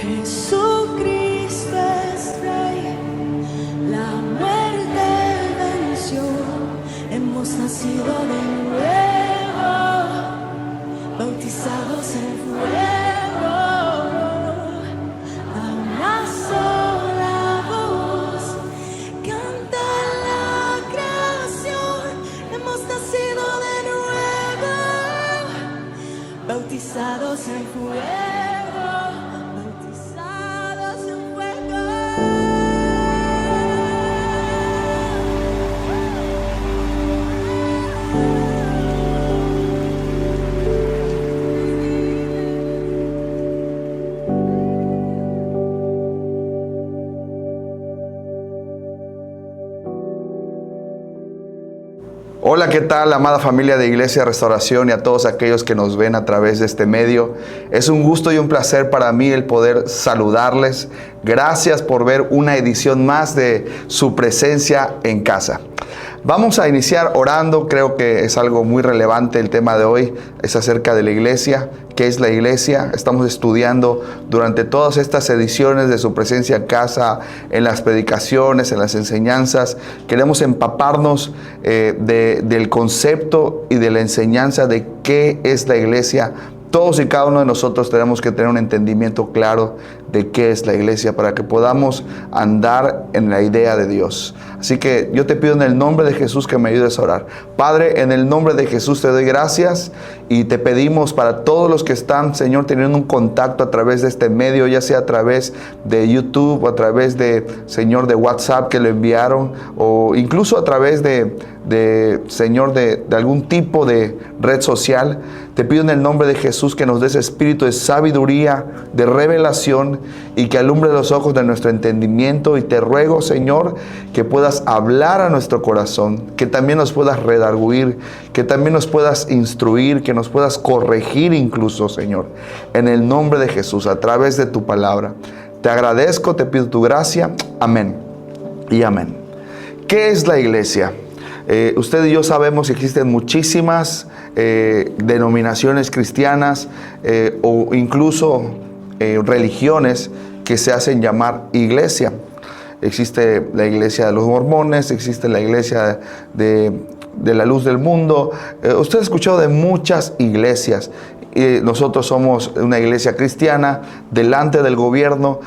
Jesucristo es Rey, la muerte venció, hemos nacido de nuevo, bautizados en fuego, a una sola voz, canta la creación, hemos nacido de nuevo, bautizados en fuego. Hola, ¿qué tal, amada familia de Iglesia Restauración y a todos aquellos que nos ven a través de este medio? Es un gusto y un placer para mí el poder saludarles. Gracias por ver una edición más de Su Presencia en Casa. Vamos a iniciar orando. Creo que es algo muy relevante. El tema de hoy es acerca de la iglesia. ¿Qué es la iglesia? Estamos estudiando durante todas estas ediciones de Su Presencia en Casa, en las predicaciones, en las enseñanzas. Queremos empaparnos del concepto y de la enseñanza de qué es la iglesia. Todos y cada uno de nosotros tenemos que tener un entendimiento claro de qué es la iglesia para que podamos andar en la idea de Dios. Así que yo te pido en el nombre de Jesús que me ayudes a orar. Padre, en el nombre de Jesús te doy gracias y te pedimos para todos los que están, Señor, teniendo un contacto a través de este medio, ya sea a través de YouTube o a través de, Señor, de WhatsApp que lo enviaron o incluso a través Señor, de algún tipo de red social. Te pido en el nombre de Jesús que nos des espíritu de sabiduría, de revelación y que alumbre los ojos de nuestro entendimiento. Y te ruego, Señor, que puedas hablar a nuestro corazón, que también nos puedas redarguir, que también nos puedas instruir, que nos puedas corregir incluso, Señor, en el nombre de Jesús, a través de tu palabra. Te agradezco, te pido tu gracia. Amén y amén. ¿Qué es la iglesia? Usted y yo sabemos que existen muchísimas denominaciones cristianas o incluso religiones que se hacen llamar iglesia. Existe la iglesia de los mormones, existe la iglesia de la luz del mundo. Usted ha escuchado de muchas iglesias. Nosotros somos una iglesia cristiana delante del gobierno,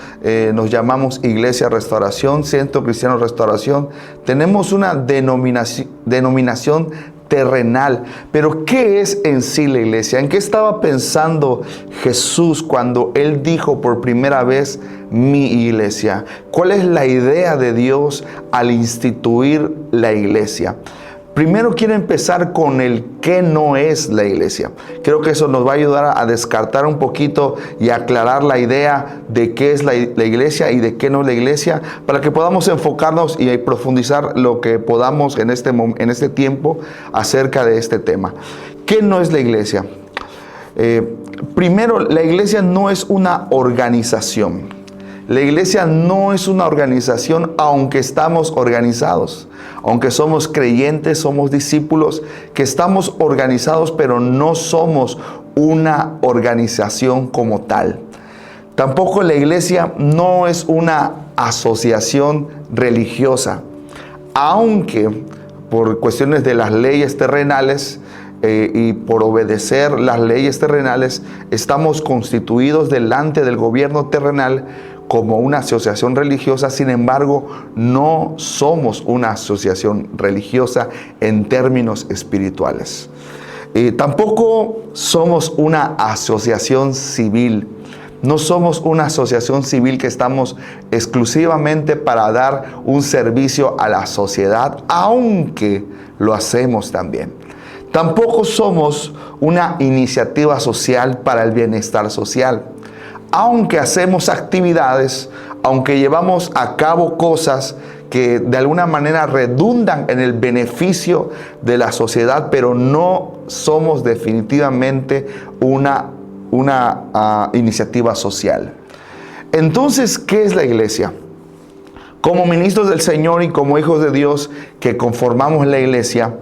nos llamamos Iglesia Restauración, Centro Cristiano Restauración. Tenemos una denominación terrenal. Pero ¿qué es en sí la iglesia? ¿En qué estaba pensando Jesús cuando Él dijo por primera vez mi iglesia? ¿Cuál es la idea de Dios al instituir la iglesia? Primero quiero empezar con el qué no es la iglesia. Creo que eso nos va a ayudar a descartar un poquito y aclarar la idea de qué es la iglesia y de qué no es la iglesia, para que podamos enfocarnos y profundizar lo que podamos en este tiempo acerca de este tema. ¿Qué no es la iglesia? Primero, la iglesia no es una organización. La iglesia no es una organización, aunque estamos organizados. Aunque somos creyentes, somos discípulos, que estamos organizados, pero no somos una organización como tal. Tampoco la iglesia no es una asociación religiosa, aunque por cuestiones de las leyes terrenales y por obedecer las leyes terrenales, estamos constituidos delante del gobierno terrenal como una asociación religiosa. Sin embargo, no somos una asociación religiosa en términos espirituales. Tampoco somos una asociación civil. No somos una asociación civil que estamos exclusivamente para dar un servicio a la sociedad, aunque lo hacemos también. Tampoco somos una iniciativa social para el bienestar social. Aunque hacemos actividades, aunque llevamos a cabo cosas que de alguna manera redundan en el beneficio de la sociedad, pero no somos definitivamente una iniciativa social. Entonces, ¿qué es la iglesia? Como ministros del Señor y como hijos de Dios que conformamos la iglesia,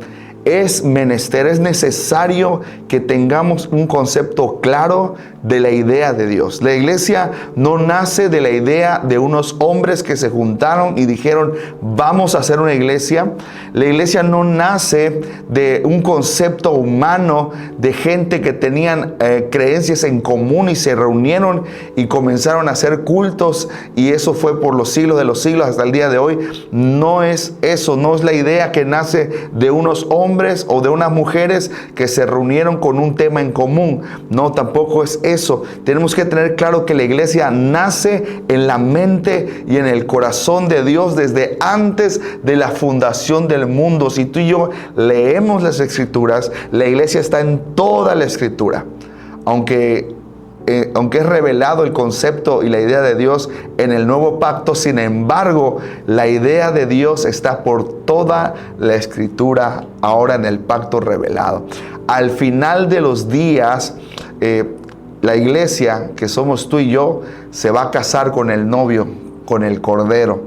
es menester, es necesario que tengamos un concepto claro de la idea de Dios. La iglesia no nace de la idea de unos hombres que se juntaron y dijeron, vamos a hacer una iglesia. La iglesia no nace de un concepto humano de gente que tenían creencias en común y se reunieron y comenzaron a hacer cultos, y eso fue por los siglos de los siglos hasta el día de hoy. No es eso, no es la idea que nace de unos hombres o de unas mujeres que se reunieron con un tema en común. No, tampoco es eso. Tenemos que tener claro que la iglesia nace en la mente y en el corazón de Dios desde antes de la fundación del mundo. Si tú y yo leemos las escrituras, la iglesia está en toda la escritura. Aunque es revelado el concepto y la idea de Dios en el nuevo pacto, sin embargo, la idea de Dios está por toda la escritura ahora en el pacto revelado. Al final de los días, la iglesia, que somos tú y yo, se va a casar con el novio, con el Cordero.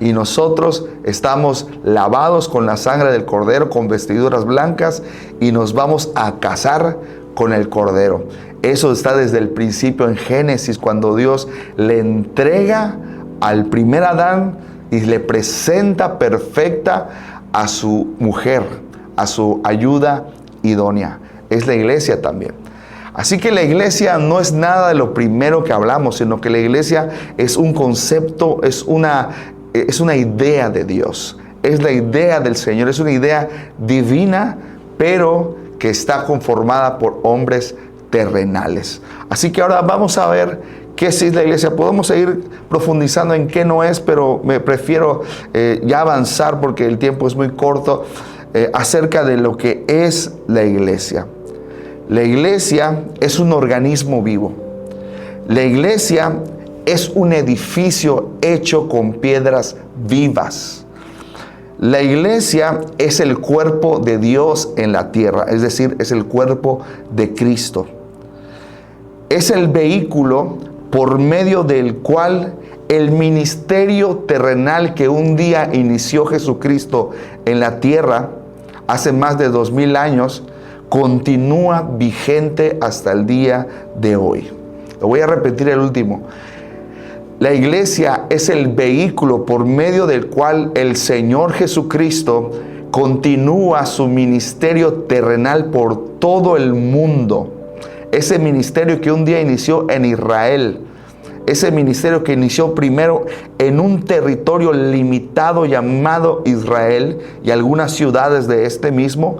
Y nosotros estamos lavados con la sangre del Cordero, con vestiduras blancas, y nos vamos a casar con el Cordero. Eso está desde el principio en Génesis, cuando Dios le entrega al primer Adán y le presenta perfecta a su mujer, a su ayuda idónea. Es la iglesia también. Así que la iglesia no es nada de lo primero que hablamos, sino que la iglesia es un concepto, es una idea de Dios. Es la idea del Señor, es una idea divina, pero que está conformada por hombres terrenales. Así que ahora vamos a ver qué sí es la iglesia. Podemos seguir profundizando en qué no es, pero me prefiero ya avanzar porque el tiempo es muy corto acerca de lo que es la iglesia. La iglesia es un organismo vivo. La iglesia es un edificio hecho con piedras vivas. La iglesia es el cuerpo de Dios en la tierra, es decir, es el cuerpo de Cristo. Es el vehículo por medio del cual el ministerio terrenal que un día inició Jesucristo en la tierra, hace más de 2000 años, continúa vigente hasta el día de hoy. Lo voy a repetir el último. La iglesia es el vehículo por medio del cual el Señor Jesucristo continúa su ministerio terrenal por todo el mundo. Ese ministerio que un día inició en Israel, ese ministerio que inició primero en un territorio limitado llamado Israel y algunas ciudades de este mismo,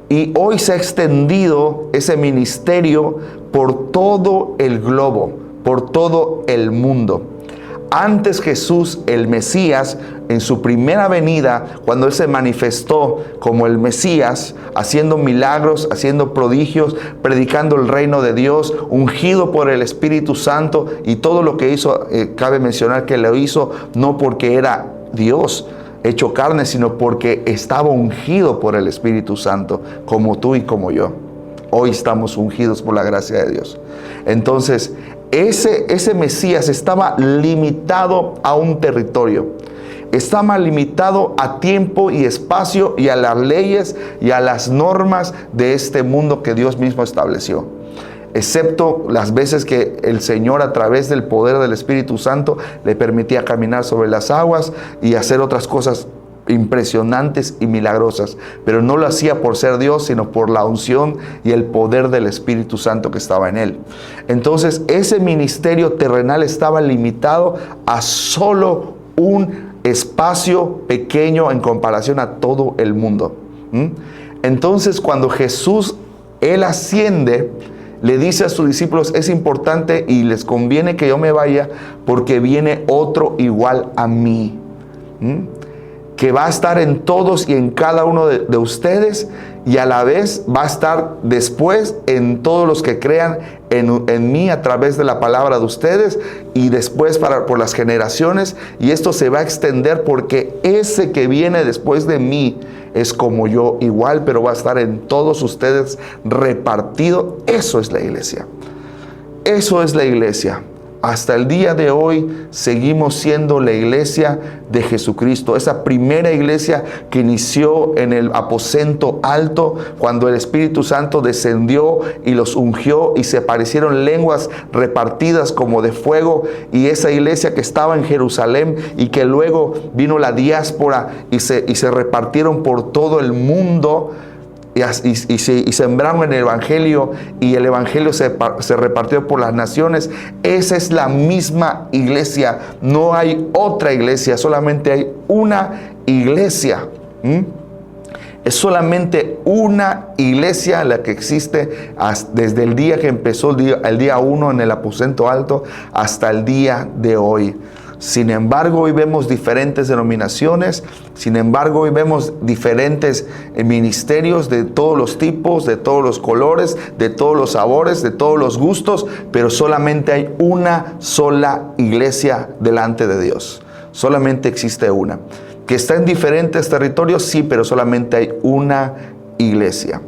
y hoy se ha extendido ese ministerio por todo el globo, por todo el mundo. Antes Jesús, el Mesías, en su primera venida, cuando Él se manifestó como el Mesías, haciendo milagros, haciendo prodigios, predicando el reino de Dios, ungido por el Espíritu Santo, y todo lo que hizo, cabe mencionar que lo hizo no porque era Dios hecho carne, sino porque estaba ungido por el Espíritu Santo, como tú y como yo. Hoy estamos ungidos por la gracia de Dios. Entonces, ese Mesías estaba limitado a un territorio. Estaba limitado a tiempo y espacio y a las leyes y a las normas de este mundo que Dios mismo estableció. Excepto las veces que el Señor, a través del poder del Espíritu Santo, le permitía caminar sobre las aguas y hacer otras cosas impresionantes y milagrosas, pero no lo hacía por ser Dios, sino por la unción y el poder del Espíritu Santo que estaba en él. Entonces, ese ministerio terrenal estaba limitado a solo un espacio pequeño en comparación a todo el mundo. Entonces, cuando Jesús, Él asciende, le dice a sus discípulos, es importante y les conviene que yo me vaya porque viene otro igual a mí, que va a estar en todos y en cada uno de ustedes, y a la vez va a estar después en todos los que crean en mí a través de la palabra de ustedes, y después por las generaciones, y esto se va a extender porque ese que viene después de mí es como yo igual, pero va a estar en todos ustedes repartido. Eso es la iglesia. Eso es la iglesia. hasta el día de hoy seguimos siendo la iglesia de Jesucristo. Esa primera iglesia que inició en el aposento alto, cuando el Espíritu Santo descendió y los ungió y se aparecieron lenguas repartidas como de fuego. Y esa iglesia que estaba en Jerusalén y que luego vino la diáspora y se repartieron por todo el mundo. Y sembraron en el Evangelio, y el Evangelio se repartió por las naciones. Esa es la misma iglesia. No hay otra iglesia, solamente hay una iglesia. Es solamente una iglesia la que existe desde el día que empezó el día 1 en el aposento alto hasta el día de hoy. Sin embargo, hoy vemos diferentes denominaciones, sin embargo, hoy vemos diferentes ministerios de todos los tipos, de todos los colores, de todos los sabores, de todos los gustos, pero solamente hay una sola iglesia delante de Dios. Solamente existe una. Que está en diferentes territorios, sí, pero solamente hay una iglesia.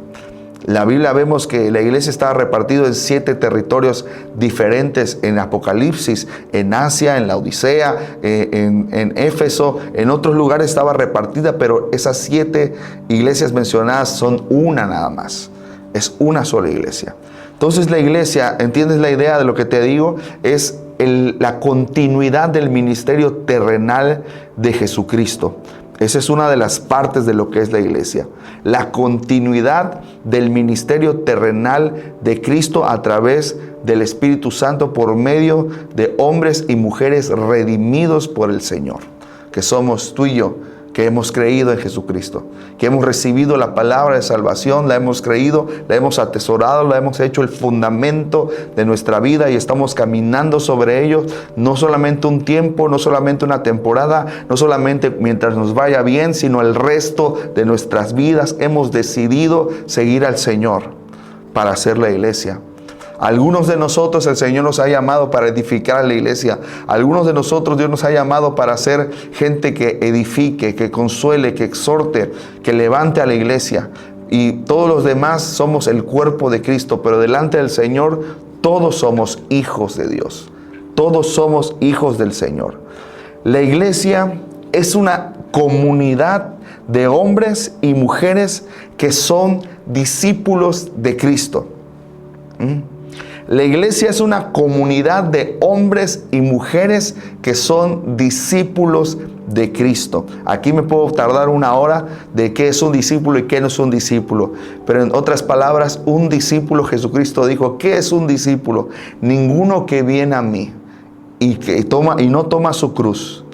La Biblia vemos que la iglesia estaba repartida en 7 territorios diferentes en Apocalipsis, en Asia, en la Odisea, en Éfeso, en otros lugares estaba repartida, pero esas 7 iglesias mencionadas son una nada más. Es una sola iglesia. Entonces la iglesia, ¿entiendes la idea de lo que te digo? Es la continuidad del ministerio terrenal de Jesucristo. Esa es una de las partes de lo que es la iglesia. La continuidad del ministerio terrenal de Cristo a través del Espíritu Santo por medio de hombres y mujeres redimidos por el Señor, que somos tú y yo, que hemos creído en Jesucristo, que hemos recibido la palabra de salvación, la hemos creído, la hemos atesorado, la hemos hecho el fundamento de nuestra vida y estamos caminando sobre ellos, no solamente un tiempo, no solamente una temporada, no solamente mientras nos vaya bien, sino el resto de nuestras vidas. Hemos decidido seguir al Señor para hacer la iglesia. Algunos de nosotros el Señor nos ha llamado para edificar a la iglesia. Algunos de nosotros Dios nos ha llamado para ser gente que edifique, que consuele, que exhorte, que levante a la iglesia. Y todos los demás somos el cuerpo de Cristo, pero delante del Señor todos somos hijos de Dios. Todos somos hijos del Señor. La iglesia es una comunidad de hombres y mujeres que son discípulos de Cristo. La iglesia es una comunidad de hombres y mujeres que son discípulos de Cristo. Aquí me puedo tardar una hora de qué es un discípulo y qué no es un discípulo. Pero en otras palabras, un discípulo, Jesucristo dijo, ¿qué es un discípulo? Ninguno que viene a mí y no toma su cruz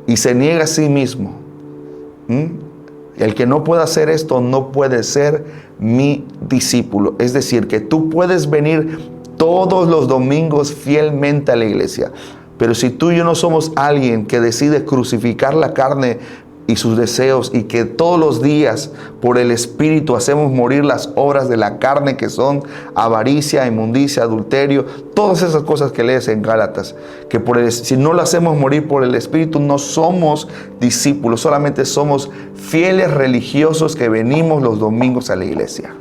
y se niega a sí mismo. El que no pueda hacer esto no puede ser mi discípulo. Es decir, que tú puedes venir todos los domingos fielmente a la iglesia, pero si tú y yo no somos alguien que decide crucificar la carne y sus deseos, y que todos los días por el Espíritu hacemos morir las obras de la carne, que son avaricia, inmundicia, adulterio, todas esas cosas que lees en Gálatas, que si no lo hacemos morir por el Espíritu, no somos discípulos, solamente somos fieles religiosos que venimos los domingos a la iglesia.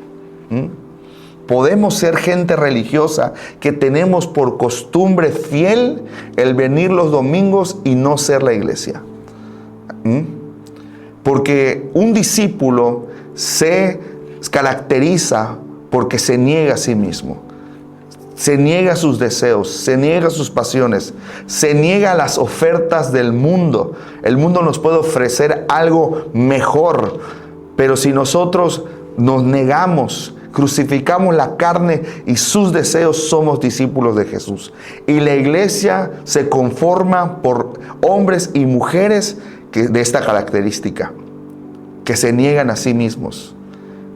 Podemos ser gente religiosa que tenemos por costumbre fiel el venir los domingos y no ser la iglesia. Porque un discípulo se caracteriza porque se niega a sí mismo. Se niega a sus deseos, se niega a sus pasiones, se niega a las ofertas del mundo. El mundo nos puede ofrecer algo mejor, pero si nosotros nos negamos, crucificamos la carne y sus deseos, somos discípulos de Jesús. Y la iglesia se conforma por hombres y mujeres de esta característica, que se niegan a sí mismos,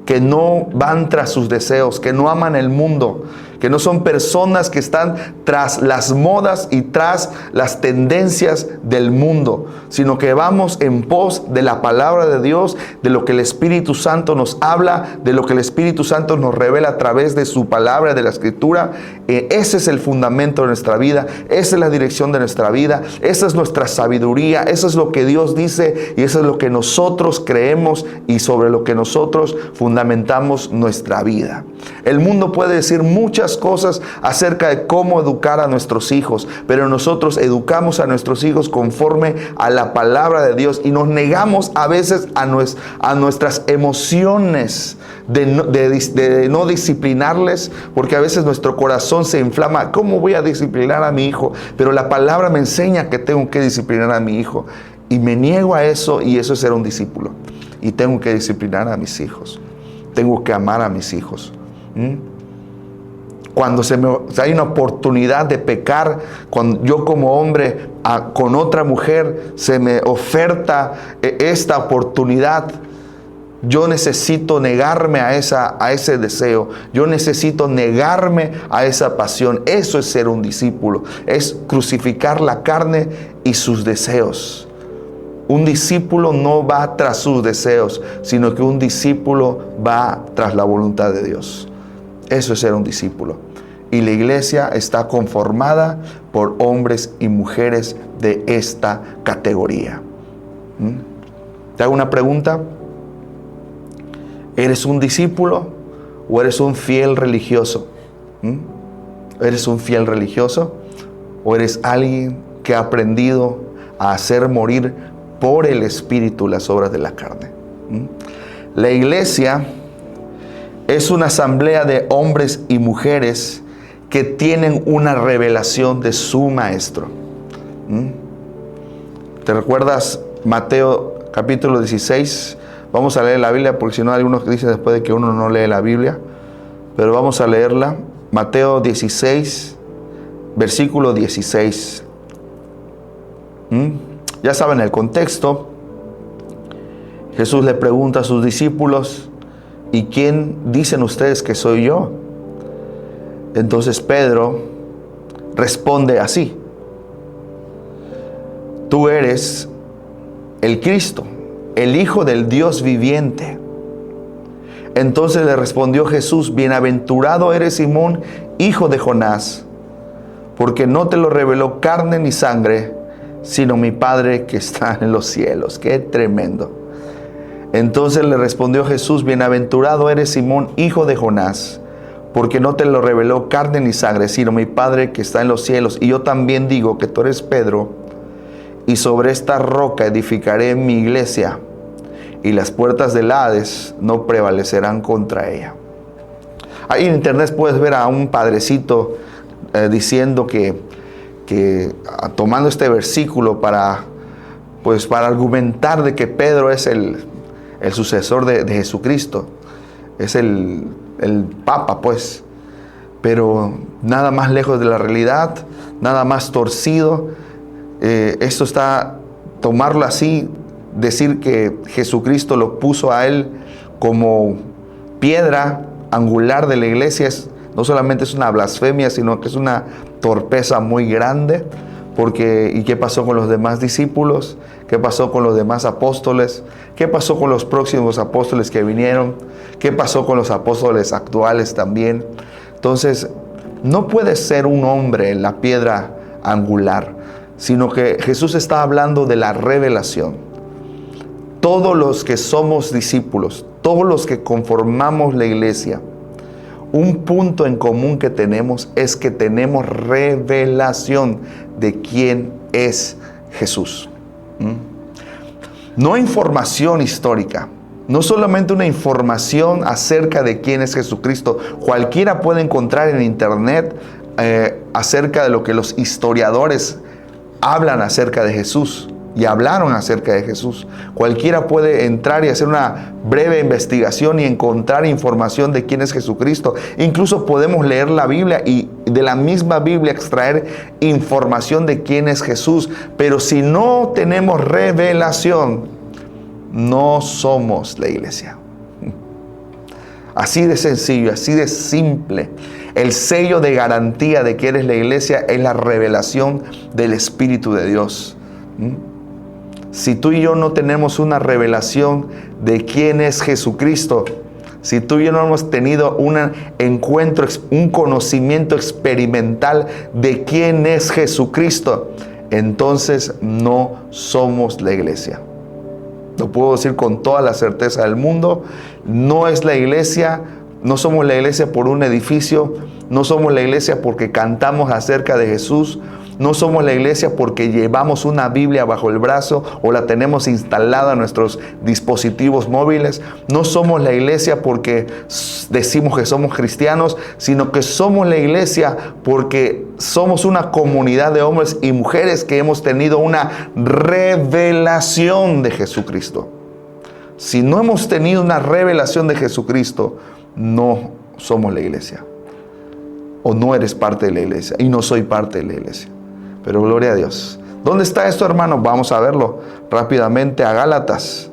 que no van tras sus deseos, que no aman el mundo, que no son personas que están tras las modas y tras las tendencias del mundo, sino que vamos en pos de la palabra de Dios, de lo que el Espíritu Santo nos habla, de lo que el Espíritu Santo nos revela a través de su palabra, de la Escritura. Ese es el fundamento de nuestra vida, esa es la dirección de nuestra vida, esa es nuestra sabiduría, eso es lo que Dios dice y eso es lo que nosotros creemos y sobre lo que nosotros fundamentamos nuestra vida. El mundo puede decir muchas muchas cosas acerca de cómo educar a nuestros hijos, pero nosotros educamos a nuestros hijos conforme a la palabra de Dios y nos negamos a veces a nuestras emociones de no disciplinarles, porque a veces nuestro corazón se inflama. ¿Cómo voy a disciplinar a mi hijo? Pero la palabra me enseña que tengo que disciplinar a mi hijo y me niego a eso, y eso es ser un discípulo. Y tengo que disciplinar a mis hijos, tengo que amar a mis hijos. Cuando hay una oportunidad de pecar, cuando yo como hombre con otra mujer se me oferta esta oportunidad, yo necesito negarme a ese deseo. Yo necesito negarme a esa pasión. Eso es ser un discípulo. Es crucificar la carne y sus deseos. Un discípulo no va tras sus deseos, sino que un discípulo va tras la voluntad de Dios. Eso es ser un discípulo. Y la iglesia está conformada por hombres y mujeres de esta categoría. ¿Te hago una pregunta? ¿Eres un discípulo o eres un fiel religioso? ¿Eres un fiel religioso o eres alguien que ha aprendido a hacer morir por el Espíritu las obras de la carne? La iglesia es una asamblea de hombres y mujeres que tienen una revelación de su Maestro. ¿Te recuerdas Mateo capítulo 16? Vamos a leer la Biblia, porque si no hay algunos que dicen después de que uno no lee la Biblia. Pero vamos a leerla. Mateo 16, versículo 16. Ya saben el contexto. Jesús le pregunta a sus discípulos: ¿y quién dicen ustedes que soy yo? Entonces Pedro responde así: tú eres el Cristo, el Hijo del Dios viviente. Entonces le respondió Jesús: bienaventurado eres Simón, hijo de Jonás, porque no te lo reveló carne ni sangre, sino mi Padre que está en los cielos. ¡Qué tremendo! Entonces le respondió Jesús: bienaventurado eres Simón, hijo de Jonás, porque no te lo reveló carne ni sangre, sino mi Padre que está en los cielos. Y yo también digo que tú eres Pedro, y sobre esta roca edificaré mi iglesia, y las puertas del Hades no prevalecerán contra ella. Ahí en internet puedes ver a un padrecito diciendo que tomando este versículo para argumentar de que Pedro es el sucesor de Jesucristo, es el Papa, pues. Pero nada más lejos de la realidad, nada más torcido. Esto está, tomarlo así, decir que Jesucristo lo puso a él como piedra angular de la iglesia, no solamente es una blasfemia, sino que es una torpeza muy grande. Porque, ¿y qué pasó con los demás discípulos? ¿Qué pasó con los demás apóstoles? ¿Qué pasó con los próximos apóstoles que vinieron? ¿Qué pasó con los apóstoles actuales también? Entonces, no puede ser un hombre la piedra angular, sino que Jesús está hablando de la revelación. Todos los que somos discípulos, todos los que conformamos la iglesia, un punto en común que tenemos es que tenemos revelación de quién es Jesús. No información histórica, no solamente una información acerca de quién es Jesucristo. Cualquiera puede encontrar en internet acerca de lo que los historiadores hablan acerca de Jesús y hablaron acerca de Jesús. Cualquiera puede entrar y hacer una breve investigación y encontrar información de quién es Jesucristo. Incluso podemos leer la Biblia y de la misma Biblia extraer información de quién es Jesús. Pero si no tenemos revelación, no somos la iglesia. Así de sencillo, así de simple. El sello de garantía de que eres la iglesia es la revelación del Espíritu de Dios. Si tú y yo no tenemos una revelación de quién es Jesucristo, si tú y yo no hemos tenido un encuentro, un conocimiento experimental de quién es Jesucristo, entonces no somos la iglesia. Lo puedo decir con toda la certeza del mundo. No es la iglesia, no somos la iglesia por un edificio, No somos la iglesia porque cantamos acerca de Jesús. No somos la iglesia porque llevamos una Biblia bajo el brazo o la tenemos instalada en nuestros dispositivos móviles. No somos la iglesia porque decimos que somos cristianos, sino que somos la iglesia porque somos una comunidad de hombres y mujeres que hemos tenido una revelación de Jesucristo. Si no hemos tenido una revelación de Jesucristo, no somos la iglesia. O no eres parte de la iglesia. Y no soy parte de la iglesia. Pero gloria a Dios. ¿Dónde está esto, hermano? Vamos a verlo rápidamente a Gálatas.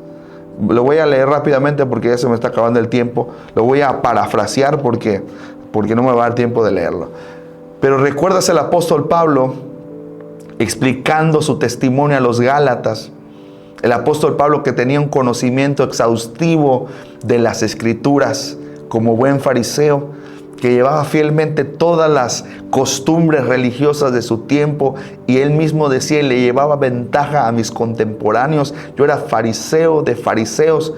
Lo voy a leer rápidamente porque ya se me está acabando el tiempo. Lo voy a parafrasear porque no me va a dar tiempo de leerlo. Pero recuerdas el apóstol Pablo explicando su testimonio a los Gálatas. El apóstol Pablo, que tenía un conocimiento exhaustivo de las Escrituras como buen fariseo, que llevaba fielmente todas las costumbres religiosas de su tiempo, y él mismo decía, y le llevaba ventaja a mis contemporáneos. Yo era fariseo de fariseos,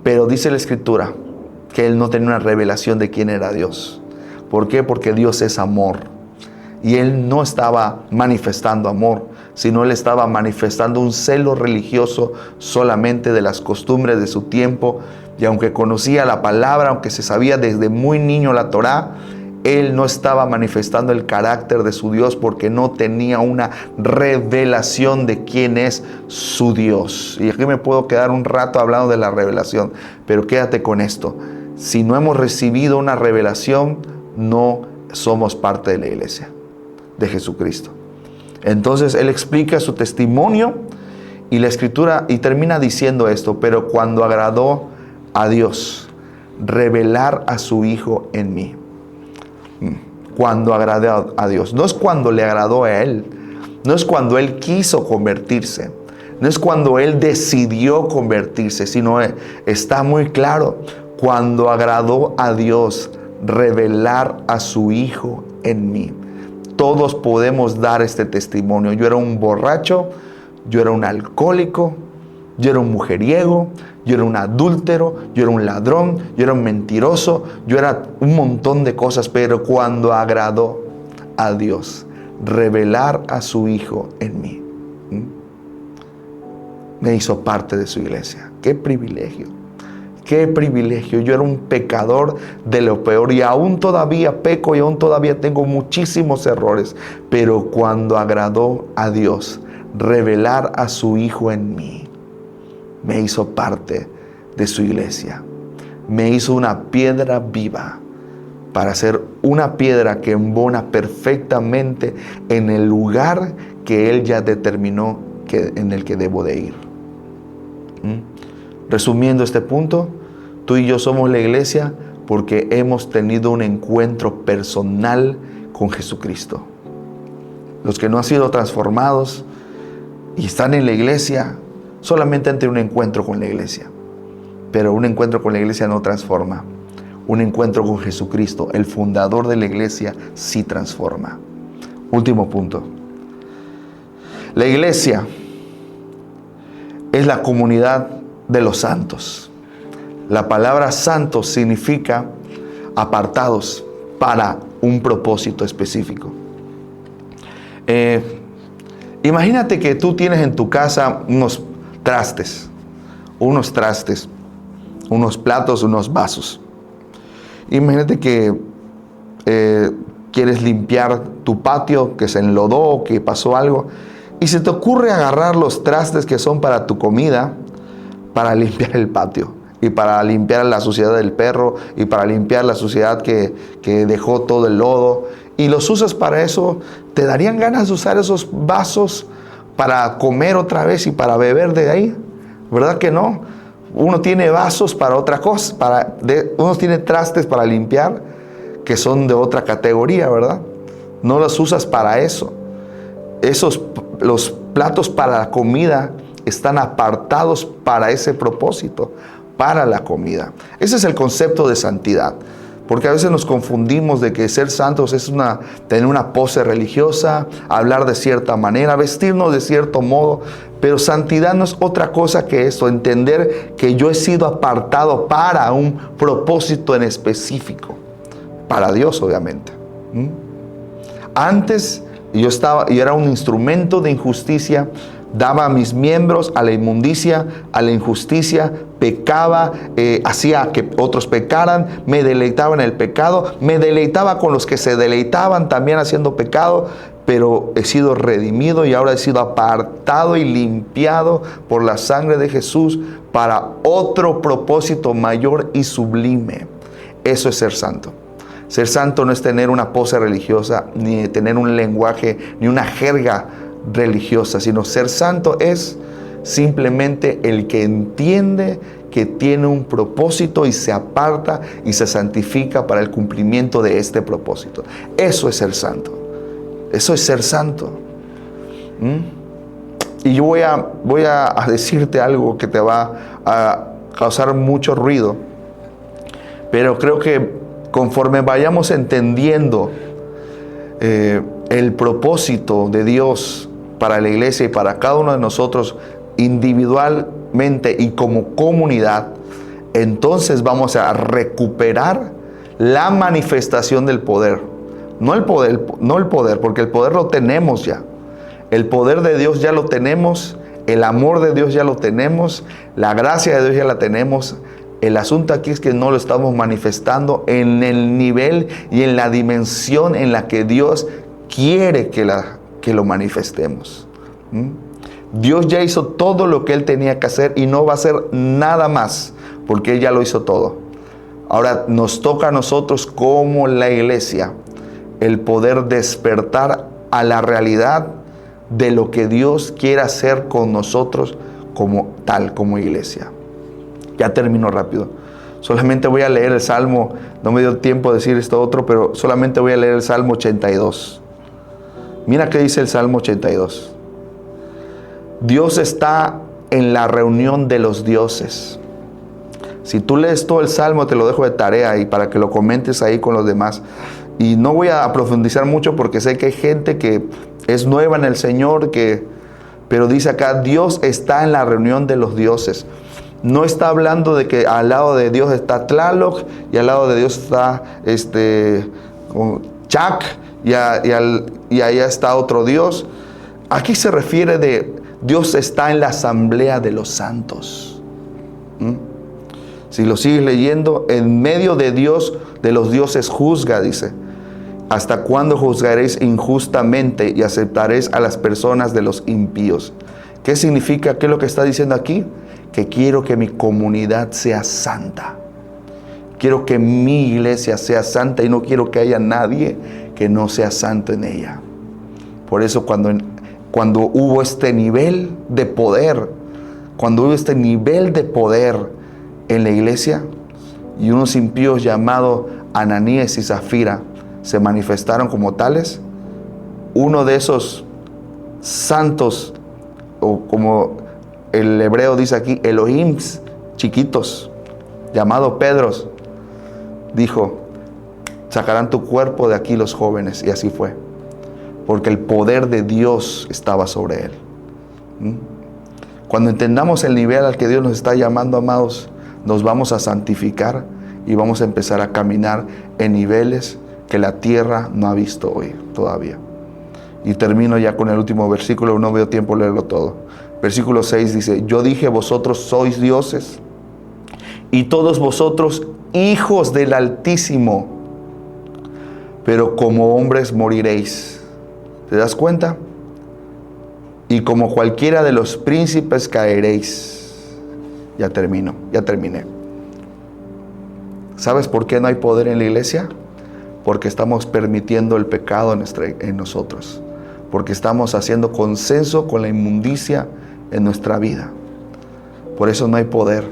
pero dice la Escritura que él no tenía una revelación de quién era Dios. ¿Por qué? Porque Dios es amor. Y él no estaba manifestando amor, sino él estaba manifestando un celo religioso solamente de las costumbres de su tiempo. Y aunque conocía la palabra, aunque se sabía desde muy niño la Torá, él no estaba manifestando el carácter de su Dios porque no tenía una revelación de quién es su Dios. Y aquí me puedo quedar un rato hablando de la revelación, pero quédate con esto. Si no hemos recibido una revelación, no somos parte de la iglesia de Jesucristo. Entonces él explica su testimonio y la Escritura y termina diciendo esto: pero cuando agradó a Dios revelar a su Hijo en mí. Cuando agradó a Dios. No es cuando le agradó a Él. No es cuando Él quiso convertirse. No es cuando Él decidió convertirse, sino está muy claro. Cuando agradó a Dios revelar a su Hijo en mí. Todos podemos dar este testimonio. Yo era un borracho, yo era un alcohólico, yo era un mujeriego, yo era un adúltero, yo era un ladrón, yo era un mentiroso, yo era un montón de cosas, pero cuando agradó a Dios revelar a su Hijo en mí, me hizo parte de su iglesia. ¡Qué privilegio! ¡Qué privilegio! Yo era un pecador de lo peor y aún todavía peco y aún todavía tengo muchísimos errores, pero cuando agradó a Dios revelar a su Hijo en mí, me hizo parte de su iglesia. Me hizo una piedra viva para ser una piedra que embona perfectamente en el lugar que Él ya determinó en el que debo de ir. Resumiendo este punto, tú y yo somos la iglesia porque hemos tenido un encuentro personal con Jesucristo. Los que no han sido transformados y están en la iglesia, solamente han tenido un encuentro con la iglesia. Pero un encuentro con la iglesia no transforma. Un encuentro con Jesucristo, el fundador de la iglesia, sí transforma. Último punto. La iglesia es la comunidad de los santos. La palabra santos significa apartados para un propósito específico. Imagínate que tú tienes en tu casa unos trastes, unos platos, unos vasos. Imagínate que quieres limpiar tu patio, que se enlodó o que pasó algo, y se te ocurre agarrar los trastes que son para tu comida, para limpiar el patio, y para limpiar la suciedad del perro, y para limpiar la suciedad que dejó todo el lodo, y los usas para eso. ¿Te darían ganas de usar esos vasos para comer otra vez y para beber de ahí? ¿Verdad que no? Uno tiene vasos para otra cosa, uno tiene trastes para limpiar que son de otra categoría, ¿verdad? No los usas para eso. Los platos para la comida están apartados para ese propósito, para la comida. Ese es el concepto de santidad. Porque a veces nos confundimos de que ser santos es tener una pose religiosa, hablar de cierta manera, vestirnos de cierto modo. Pero santidad no es otra cosa que esto, entender que yo he sido apartado para un propósito en específico. Para Dios, obviamente. Antes yo era un instrumento de injusticia, daba a mis miembros a la inmundicia, a la injusticia, pecaba, hacía que otros pecaran, me deleitaba en el pecado, me deleitaba con los que se deleitaban también haciendo pecado, pero he sido redimido y ahora he sido apartado y limpiado por la sangre de Jesús para otro propósito mayor y sublime. Eso es ser santo. Ser santo no es tener una pose religiosa, ni tener un lenguaje, ni una jerga religiosa, sino ser santo es simplemente el que entiende que tiene un propósito y se aparta y se santifica para el cumplimiento de este propósito. Eso es ser santo. Eso es ser santo. Y yo voy a decirte algo que te va a causar mucho ruido, pero creo que conforme vayamos entendiendo el propósito de Dios para la iglesia y para cada uno de nosotros individualmente y como comunidad, entonces vamos a recuperar la manifestación del poder. No el poder, porque el poder lo tenemos ya. El poder de Dios ya lo tenemos, el amor de Dios ya lo tenemos, la gracia de Dios ya la tenemos. El asunto aquí es que no lo estamos manifestando en el nivel y en la dimensión en la que Dios quiere que lo manifestemos. Dios ya hizo todo lo que Él tenía que hacer y no va a hacer nada más, porque Él ya lo hizo todo. Ahora nos toca a nosotros como la iglesia el poder despertar a la realidad de lo que Dios quiere hacer con nosotros como iglesia. Ya termino rápido. Solamente voy a leer el Salmo. No me dio tiempo de decir esto otro, pero solamente voy a leer el Salmo 82. Mira qué dice el Salmo 82. Dios está en la reunión de los dioses. Si tú lees todo el Salmo, te lo dejo de tarea y para que lo comentes ahí con los demás. Y no voy a profundizar mucho porque sé que hay gente que es nueva en el Señor, pero dice acá, Dios está en la reunión de los dioses. No está hablando de que al lado de Dios está Tlaloc y al lado de Dios está Chac y allá está otro Dios. Aquí se refiere de Dios está en la asamblea de los santos. Si lo sigues leyendo, en medio de Dios, de los dioses juzga, dice. ¿Hasta cuándo juzgaréis injustamente y aceptaréis a las personas de los impíos? ¿Qué significa? ¿Qué es lo que está diciendo aquí? Que quiero que mi comunidad sea santa. Quiero que mi iglesia sea santa y no quiero que haya nadie que no sea santo en ella. Por eso cuando hubo este nivel de poder, en la iglesia y unos impíos llamados Ananías y Zafira se manifestaron como tales, uno de esos santos, o como el hebreo dice aquí, Elohims chiquitos, llamado Pedro, dijo, sacarán tu cuerpo de aquí los jóvenes, y así fue, porque el poder de Dios estaba sobre él. Cuando entendamos el nivel al que Dios nos está llamando, amados, nos vamos a santificar y vamos a empezar a caminar en niveles que la tierra no ha visto hoy todavía. Y termino ya con el último versículo, no veo tiempo de leerlo todo. Versículo 6 dice, yo dije, vosotros sois dioses y todos vosotros hijos del Altísimo, pero como hombres moriréis. ¿Te das cuenta? Y como cualquiera de los príncipes caeréis. Ya terminé. ¿Sabes por qué no hay poder en la iglesia? Porque estamos permitiendo el pecado en nosotros. Porque estamos haciendo consenso con la inmundicia en nuestra vida. Por eso no hay poder.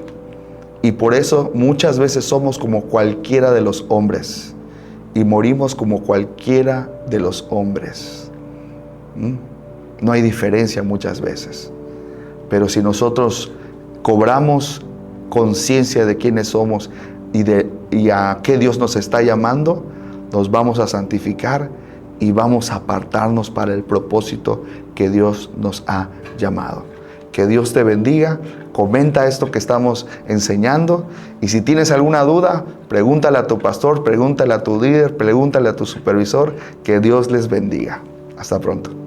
Y por eso muchas veces somos como cualquiera de los hombres. Y morimos como cualquiera de los hombres. No hay diferencia muchas veces. Pero si nosotros cobramos conciencia de quiénes somos y a qué Dios nos está llamando, nos vamos a santificar y vamos a apartarnos para el propósito que Dios nos ha llamado. Que Dios te bendiga. Comenta esto que estamos enseñando. Y si tienes alguna duda, pregúntale a tu pastor, pregúntale a tu líder, pregúntale a tu supervisor. Que Dios les bendiga. Hasta pronto.